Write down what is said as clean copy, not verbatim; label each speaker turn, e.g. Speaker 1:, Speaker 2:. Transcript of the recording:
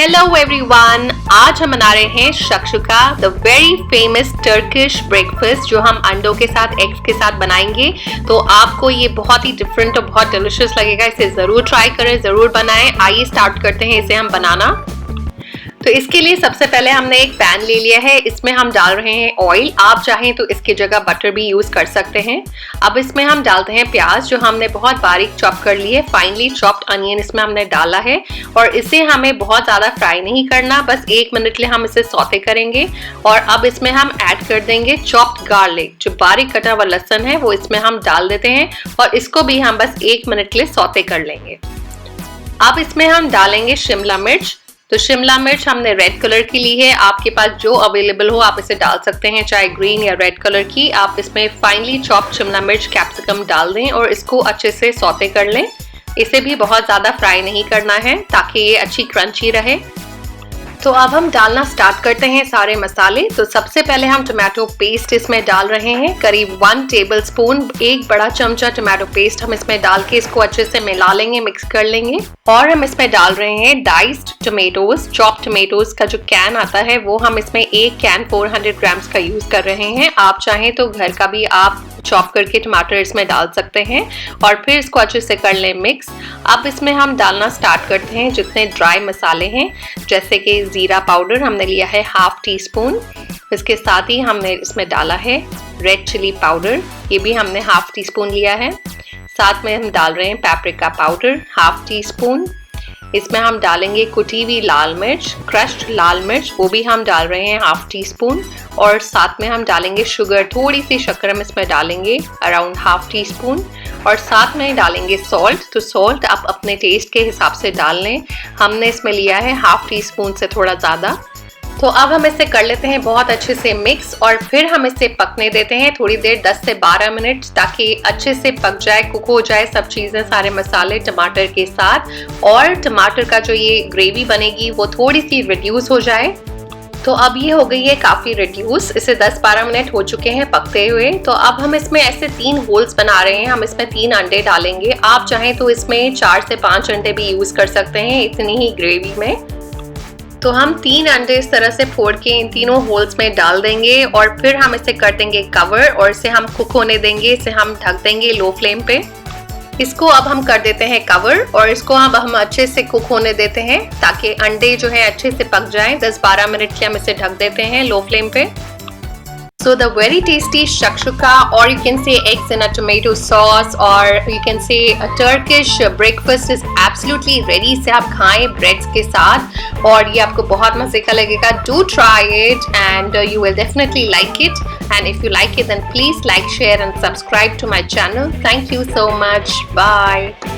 Speaker 1: Hello everyone, आज हम बना रहे हैं shakshuka, the very famous Turkish breakfast जो हम अंडों के साथ एग्स के साथ बनाएंगे। तो आपको ये बहुत ही डिफरेंट और बहुत डिलिशियस लगेगा। इसे ज़रूर ट्राई करें, ज़रूर बनाएं। आइए स्टार्ट करते हैं इसे हम बनाना। तो इसके लिए सबसे पहले हमने एक पैन ले लिया है। इसमें हम डाल रहे हैं ऑयल। आप चाहें तो इसकी जगह बटर भी यूज़ कर सकते हैं। अब इसमें हम डालते हैं प्याज जो हमने बहुत बारीक चॉप कर ली है। फाइनली चॉप्ड अनियन इसमें हमने डाला है और इसे हमें बहुत ज़्यादा फ्राई नहीं करना, बस 1 मिनट लिए हम इसे सौते करेंगे। और अब इसमें हम ऐड कर देंगे चॉप्ड गार्लिक, जो बारीक कटा हुआ लहसुन है वो इसमें हम डाल देते हैं और इसको भी हम बस 1 मिनट के लिए सौते कर लेंगे। अब इसमें हम डालेंगे शिमला मिर्च। तो शिमला मिर्च हमने रेड कलर की ली है। आपके पास जो अवेलेबल हो आप इसे डाल सकते हैं, चाहे ग्रीन या रेड कलर की। आप इसमें फाइनली चॉप्ड शिमला मिर्च कैप्सिकम डाल दें और इसको अच्छे से सौते कर लें। इसे भी बहुत ज़्यादा फ्राई नहीं करना है ताकि ये अच्छी क्रंची रहे। तो अब हम डालना स्टार्ट करते हैं सारे मसाले। तो सबसे पहले हम टोमेटो पेस्ट इसमें डाल रहे हैं, करीब 1 टेबलस्पून, 1 बड़ा चमचा टोमेटो पेस्ट हम इसमें डाल के इसको अच्छे से मिला लेंगे, मिक्स कर लेंगे। और हम इसमें डाल रहे हैं डाइस्ड टोमेटोज, चॉप टोमेटोज का जो कैन आता है वो हम इसमें 1 कैन 400 ग्राम्स का यूज कर रहे हैं। आप चाहें तो घर का भी आप चॉप करके टमाटर इसमें डाल सकते हैं और फिर इसको अच्छे से कर लें मिक्स। अब इसमें हम डालना स्टार्ट करते हैं जितने ड्राई मसाले हैं, जैसे कि जीरा पाउडर हमने लिया है 1/2 टीस्पून। इसके साथ ही हमने इसमें डाला है रेड चिली पाउडर, ये भी हमने 1/2 टीस्पून लिया है। साथ में हम डाल रहे हैं पेपरिका पाउडर 1/2 टीस्पून। इसमें हम डालेंगे कुटी हुई लाल मिर्च, क्रश्ड लाल मिर्च, वो भी हम डाल रहे हैं 1/2 टीस्पून। और साथ में हम डालेंगे शुगर, थोड़ी सी शक्कर हम इसमें डालेंगे अराउंड 1/2 टीस्पून। और साथ में डालेंगे सॉल्ट। तो सॉल्ट आप अपने टेस्ट के हिसाब से डाल लें। हमने इसमें लिया है 1/2 टीस्पून से थोड़ा ज़्यादा। तो अब हम इसे कर लेते हैं बहुत अच्छे से मिक्स और फिर हम इसे पकने देते हैं थोड़ी देर, 10 से 12 मिनट, ताकि अच्छे से पक जाए, कुक हो जाए सब चीज़ें, सारे मसाले टमाटर के साथ। और टमाटर का जो ये ग्रेवी बनेगी वो थोड़ी सी रिड्यूस हो जाए। तो अब ये हो गई है काफ़ी रिड्यूस, इसे 10-12 मिनट हो चुके हैं पकते हुए। तो अब हम इसमें ऐसे 3 होल्स बना रहे हैं। हम इसमें 3 अंडे डालेंगे। आप चाहें तो इसमें 4 से 5 अंडे भी यूज़ कर सकते हैं इतनी ही ग्रेवी में। तो हम 3 अंडे इस तरह से फोड़ के इन तीनों होल्स में डाल देंगे और फिर हम इसे कर देंगे कवर और इसे हम कुक होने देंगे। इसे हम ढक देंगे लो फ्लेम पे। इसको अब हम कर देते हैं कवर और इसको अब हम अच्छे से कुक होने देते हैं ताकि अंडे जो है अच्छे से पक जाएं। 10-12 मिनट के हम इसे ढक देते हैं लो फ्लेम पे। So the very tasty shakshuka, or you can say eggs in a tomato sauce, or you can say a Turkish breakfast is absolutely ready. इसे आप खाएं ब्रेड्स के साथ और ये आपको बहुत मजे का लगेगा। Do try it and you will definitely like it. And if you like it, then please like, share and subscribe to my channel. Thank you so much. Bye.